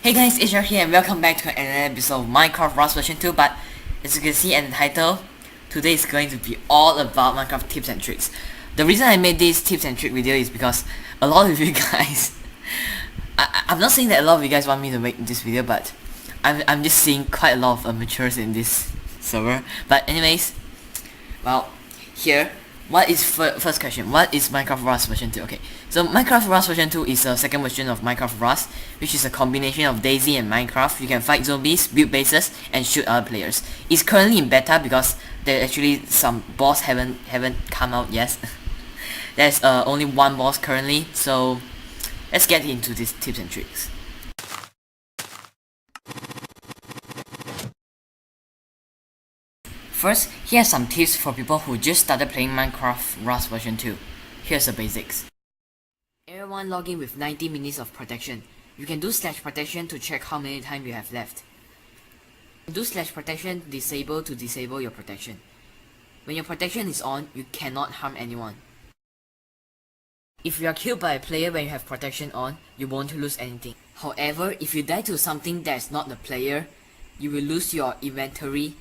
Hey guys, it's here and welcome back to another episode of Minecraft Rust version 2. But as you can see in the title, today is going to be all about Minecraft tips and tricks. The reason I made this tips and trick video is because a lot of you guys I'm not saying that a lot of you guys want me to make this video, but I'm just seeing quite a lot of amateurs in this server. But anyways, well, here, what is first question? What is Minecraft Rust version 2? Okay, so Minecraft Rust version 2 is a second version of Minecraft Rust, which is a combination of DayZ and Minecraft. You can fight zombies, build bases, and shoot other players. It's currently in beta because there actually some boss haven't come out yet. There's only one boss currently, so let's get into these tips and tricks. First, here are some tips for people who just started playing Minecraft Rust version 2. Here's the basics. Everyone log in with 90 minutes of protection. You can do /protection to check how many time you have left. Do /protection disable to disable your protection. When your protection is on, you cannot harm anyone. If you are killed by a player when you have protection on, you won't lose anything. However, if you die to something that is not the player, you will lose your inventory,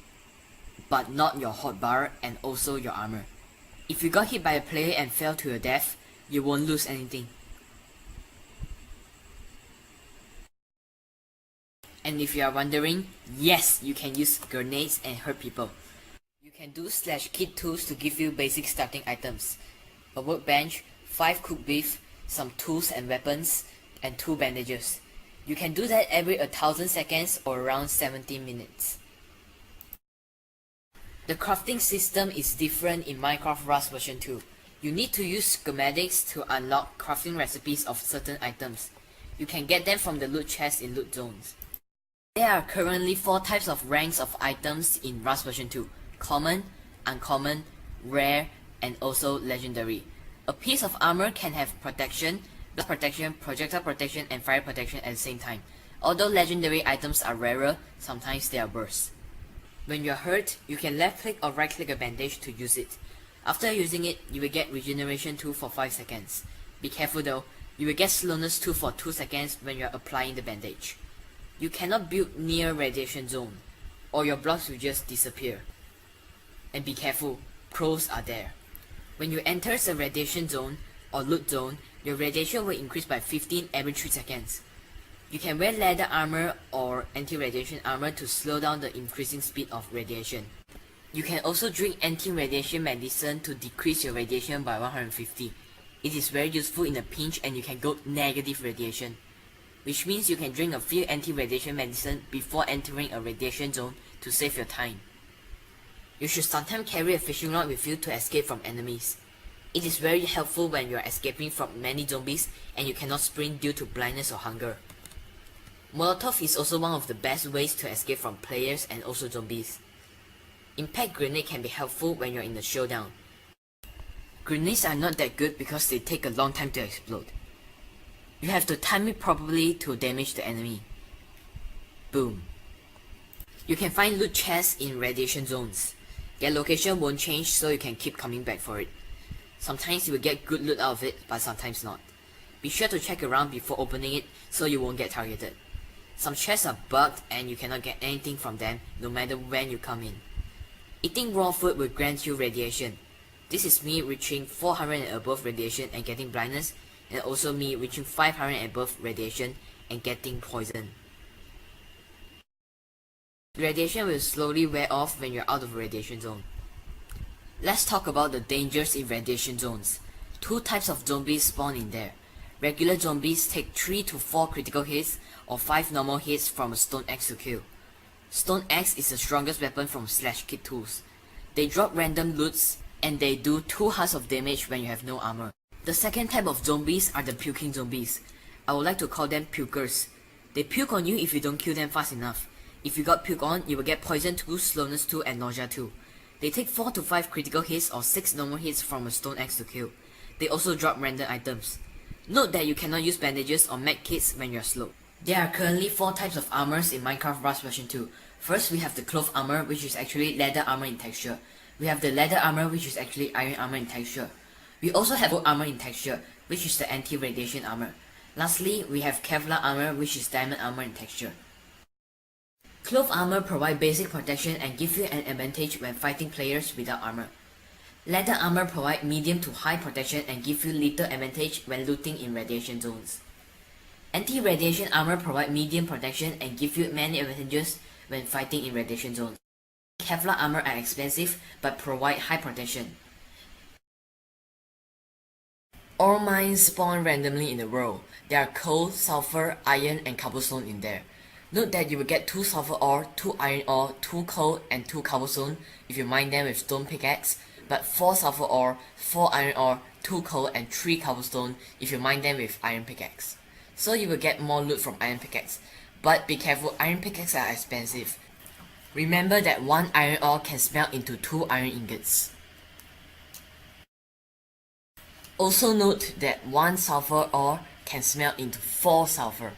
but not your hotbar and also your armor. If you got hit by a player and fell to your death, you won't lose anything. And if you are wondering, yes, you can use grenades and hurt people. You can do /kit tools to give you basic starting items. A workbench, 5 cooked beef, some tools and weapons, and 2 bandages. You can do that every 1000 seconds or around 70 minutes. The crafting system is different in Minecraft Rust version 2. You need to use schematics to unlock crafting recipes of certain items. You can get them from the loot chests in loot zones. There are currently 4 types of ranks of items in Rust version 2. Common, uncommon, rare, and also legendary. A piece of armor can have protection, blast protection, projectile protection, and fire protection at the same time. Although legendary items are rarer, sometimes they are worse. When you are hurt, you can left click or right click a bandage to use it. After using it, you will get regeneration 2 for 5 seconds. Be careful though, you will get slowness 2 for 2 seconds when you are applying the bandage. You cannot build near radiation zone, or your blocks will just disappear. And be careful, pros are there. When you enter the radiation zone or loot zone, your radiation will increase by 15 every 3 seconds. You can wear leather armor or anti-radiation armor to slow down the increasing speed of radiation. You can also drink anti-radiation medicine to decrease your radiation by 150. It is very useful in a pinch and you can go negative radiation, which means you can drink a few anti-radiation medicine before entering a radiation zone to save your time. You should sometimes carry a fishing rod with you to escape from enemies. It is very helpful when you are escaping from many zombies and you cannot sprint due to blindness or hunger. Molotov is also one of the best ways to escape from players and also zombies. Impact grenade can be helpful when you're in a showdown. Grenades are not that good because they take a long time to explode. You have to time it properly to damage the enemy. Boom. You can find loot chests in radiation zones. Their location won't change, so you can keep coming back for it. Sometimes you will get good loot out of it, but sometimes not. Be sure to check around before opening it so you won't get targeted. Some chests are bugged and you cannot get anything from them no matter when you come in. Eating raw food will grant you radiation. This is me reaching 400 and above radiation and getting blindness, and also me reaching 500 and above radiation and getting poison. Radiation will slowly wear off when you're out of radiation zone. Let's talk about the dangers in radiation zones. 2 types of zombies spawn in there. Regular zombies take 3 to 4 critical hits or 5 normal hits from a stone axe to kill. Stone axe is the strongest weapon from /kit tools. They drop random loots and they do 2 hearts of damage when you have no armor. The second type of zombies are the puking zombies. I would like to call them pukers. They puke on you if you don't kill them fast enough. If you got puke on, you will get poison 2, slowness 2, and nausea 2. They take 4 to 5 critical hits or 6 normal hits from a stone axe to kill. They also drop random items. Note that you cannot use bandages or med kits when you're slow. There are currently 4 types of armors in Minecraft Rust version 2. First, we have the cloth armor, which is actually leather armor in texture. We have the leather armor, which is actually iron armor in texture. We also have gold armor in texture, which is the anti-radiation armor. Lastly, we have Kevlar armor, which is diamond armor in texture. Cloth armor provide basic protection and give you an advantage when fighting players without armor. Leather armor provide medium to high protection and give you little advantage when looting in radiation zones. Anti-radiation armor provide medium protection and give you many advantages when fighting in radiation zones. Kevlar armor are expensive but provide high protection. Ore mines spawn randomly in the world. There are coal, sulfur, iron and cobblestone in there. Note that you will get 2 sulfur ore, 2 iron ore, 2 coal and 2 cobblestone if you mine them with stone pickaxe, but 4 sulfur ore, 4 iron ore, 2 coal and 3 cobblestone if you mine them with iron pickaxe. So you will get more loot from iron pickaxe, but be careful, iron pickaxes are expensive. Remember that 1 iron ore can smelt into 2 iron ingots. Also note that 1 sulfur ore can smelt into 4 sulfur.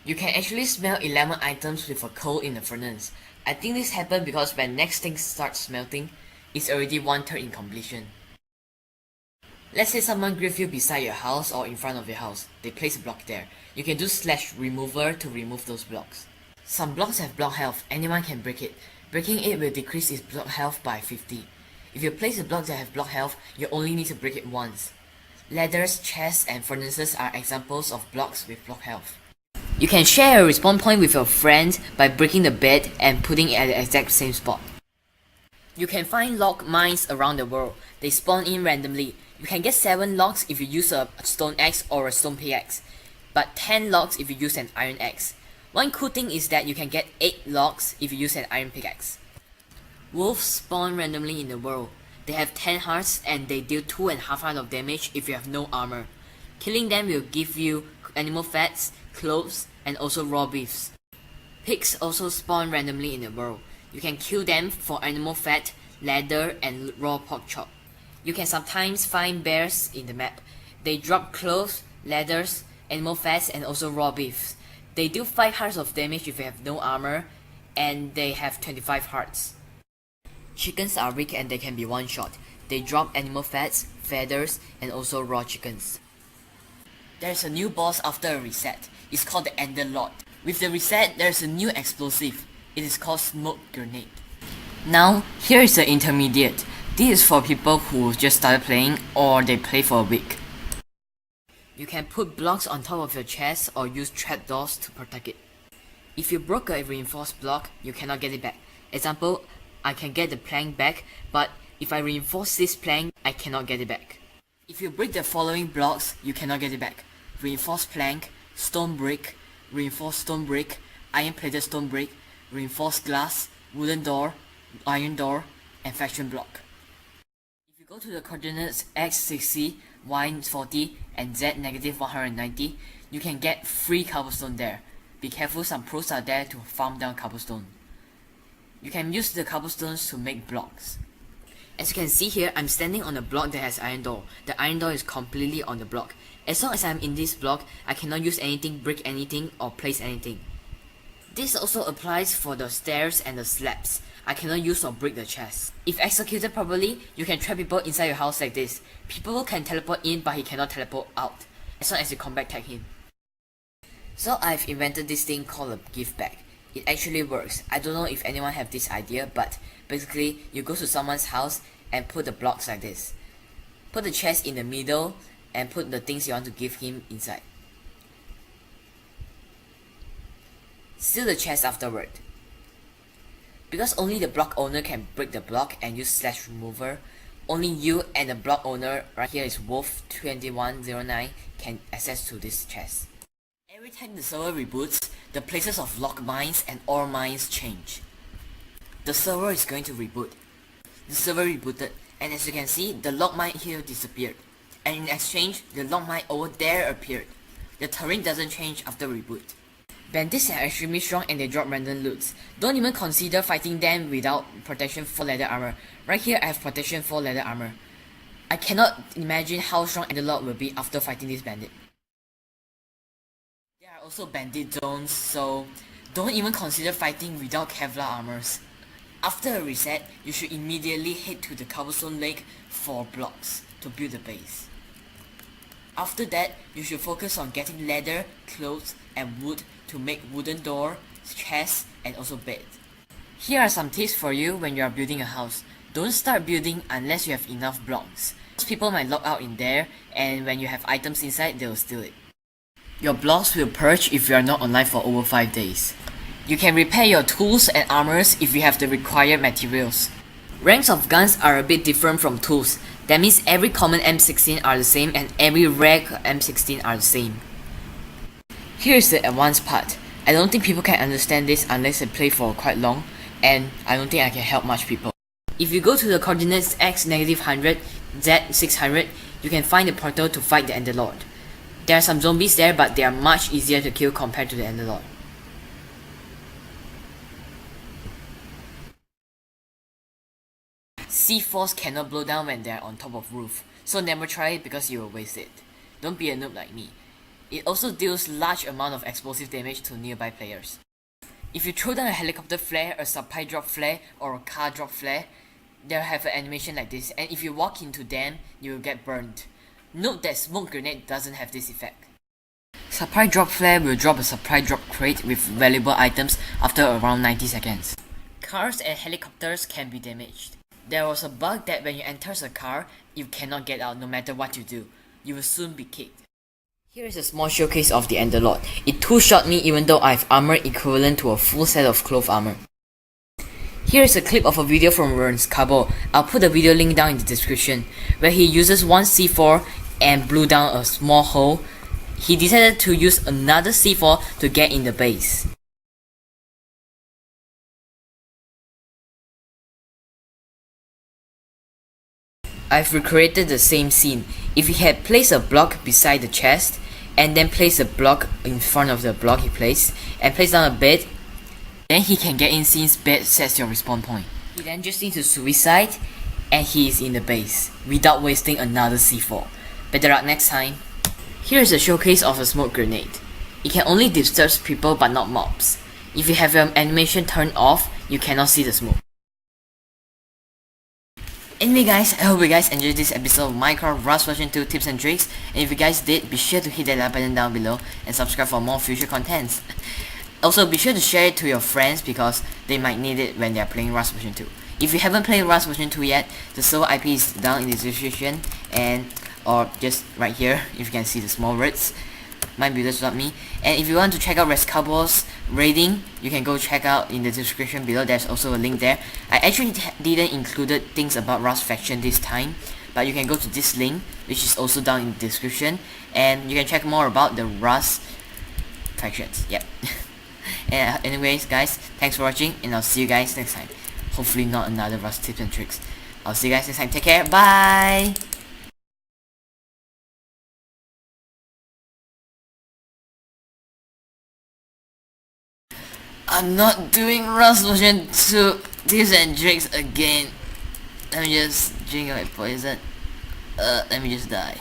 You can actually smelt 11 items with a coal in the furnace. I think this happened because when next thing starts smelting, it's already 1/3 in completion. Let's say someone grief you beside your house or in front of your house. They place a block there. You can do /remover to remove those blocks. Some blocks have block health, anyone can break it. Breaking it will decrease its block health by 50. If you place a block that have block health, you only need to break it once. Ladders, chests and furnaces are examples of blocks with block health. You can share a respawn point with your friend by breaking the bed and putting it at the exact same spot. You can find log mines around the world. They spawn in randomly. You can get 7 logs if you use a stone axe or a stone pickaxe, but 10 logs if you use an iron axe. One cool thing is that you can get 8 logs if you use an iron pickaxe. Wolves spawn randomly in the world. They have 10 hearts and they deal 2.5 hearts of damage if you have no armor. Killing them will give you animal fats, clothes, and also raw beefs. Pigs also spawn randomly in the world. You can kill them for animal fat, leather, and raw pork chop. You can sometimes find bears in the map. They drop clothes, leathers, animal fats, and also raw beefs. They deal 5 hearts of damage if you have no armor, and they have 25 hearts. Chickens are weak and they can be one-shot. They drop animal fats, feathers, and also raw chickens. There's a new boss after a reset. It's called the Ender Lord. With the reset, there's a new explosive. It is called Smoke Grenade. Now, here is the intermediate. This is for people who just started playing or they play for a week. You can put blocks on top of your chest or use trapdoors to protect it. If you broke a reinforced block, you cannot get it back. Example, I can get the plank back, but if I reinforce this plank, I cannot get it back. If you break the following blocks, you cannot get it back. Reinforced plank, stone brick, reinforced stone brick, iron plated stone brick, reinforced glass, wooden door, iron door, and faction block. If you go to the coordinates x60, y40, and z-190, you can get free cobblestone there. Be careful, some pros are there to farm down cobblestone. You can use the cobblestones to make blocks. As you can see here, I'm standing on a block that has iron door. The iron door is completely on the block. As long as I'm in this block, I cannot use anything, break anything, or place anything. This also applies for the stairs and the slabs. I cannot use or break the chest. If executed properly, you can trap people inside your house like this. People can teleport in, but he cannot teleport out, as long as you combat tag him. So I've invented this thing called a gift bag. It actually works. I don't know if anyone have this idea, but basically you go to someone's house and put the blocks like this. Put the chest in the middle and put the things you want to give him inside. Seal the chest afterward. Because only the block owner can break the block and use /remover, only you and the block owner, right here is Wolf2109, can access to this chest. Every time the server reboots, the places of log mines and ore mines change. The server is going to reboot. The server rebooted, and as you can see, the log mine here disappeared. And in exchange, the log mine over there appeared. The terrain doesn't change after reboot. Bandits are extremely strong and they drop random loots. Don't even consider fighting them without protection 4 leather armor. Right here I have protection 4 leather armor. I cannot imagine how strong Underlord will be after fighting this bandit. There are also bandit zones, so don't even consider fighting without Kevlar armors. After a reset, you should immediately head to the Cobblestone Lake for blocks to build the base. After that, you should focus on getting leather, clothes, and wood to make wooden door, chests, and also bed. Here are some tips for you when you are building a house. Don't start building unless you have enough blocks. Most people might log out in there, and when you have items inside, they will steal it. Your blocks will purge if you are not online for over 5 days. You can repair your tools and armors if you have the required materials. Ranks of guns are a bit different from tools. That means every common M16 are the same and every rare M16 are the same. Here is the advanced part. I don't think people can understand this unless they play for quite long, and I don't think I can help much people. If you go to the coordinates x -100, z 600, you can find the portal to fight the Enderlord. There are some zombies there, but they are much easier to kill compared to the Enderlord. C4s cannot blow down when they are on top of roof, so never try it because you will waste it. Don't be a noob like me. It also deals large amount of explosive damage to nearby players. If you throw down a helicopter flare, a supply drop flare, or a car drop flare, they'll have an animation like this, and if you walk into them, you will get burned. Note that smoke grenade doesn't have this effect. Supply drop flare will drop a supply drop crate with valuable items after around 90 seconds. Cars and helicopters can be damaged. There was a bug that when you enter a car, you cannot get out no matter what you do. You will soon be kicked. Here is a small showcase of the Enderlord. It two-shot me even though I have armor equivalent to a full set of cloth armor. Here is a clip of a video from Renzcabo. I'll put the video link down in the description, where he uses one C4 and blew down a small hole. He decided to use another C4 to get in the base. I've recreated the same scene. If he had placed a block beside the chest, and then placed a block in front of the block he placed, and placed down a bed, then he can get in since bed sets your respawn point. He then just needs to suicide, and he is in the base, without wasting another C4. Better luck next time. Here is a showcase of a smoke grenade. It can only disturb people but not mobs. If you have your animation turned off, you cannot see the smoke. Anyway guys, I hope you guys enjoyed this episode of Minecraft Rust version 2 tips and tricks, and if you guys did, be sure to hit that like button down below and subscribe for more future contents. Also, be sure to share it to your friends because they might need it when they are playing Rust version 2. If you haven't played Rust version 2 yet, the server IP is down in the description, and or just right here if you can see the small words, mybuilders.me. And if you want to check out Renzcabo's raiding, you can go check out in the description below. There's also a link there. I actually didn't include things about Rust faction this time, but you can go to this link, which is also down in the description, and you can check more about the Rust factions. Yep. And anyways guys, thanks for watching, and I'll see you guys next time. Hopefully not another Rust tips and tricks. I'll see you guys next time. Take care. Bye. I'm not doing Rust version 2 tips and tricks again. Let me just drink my poison. Let me just die.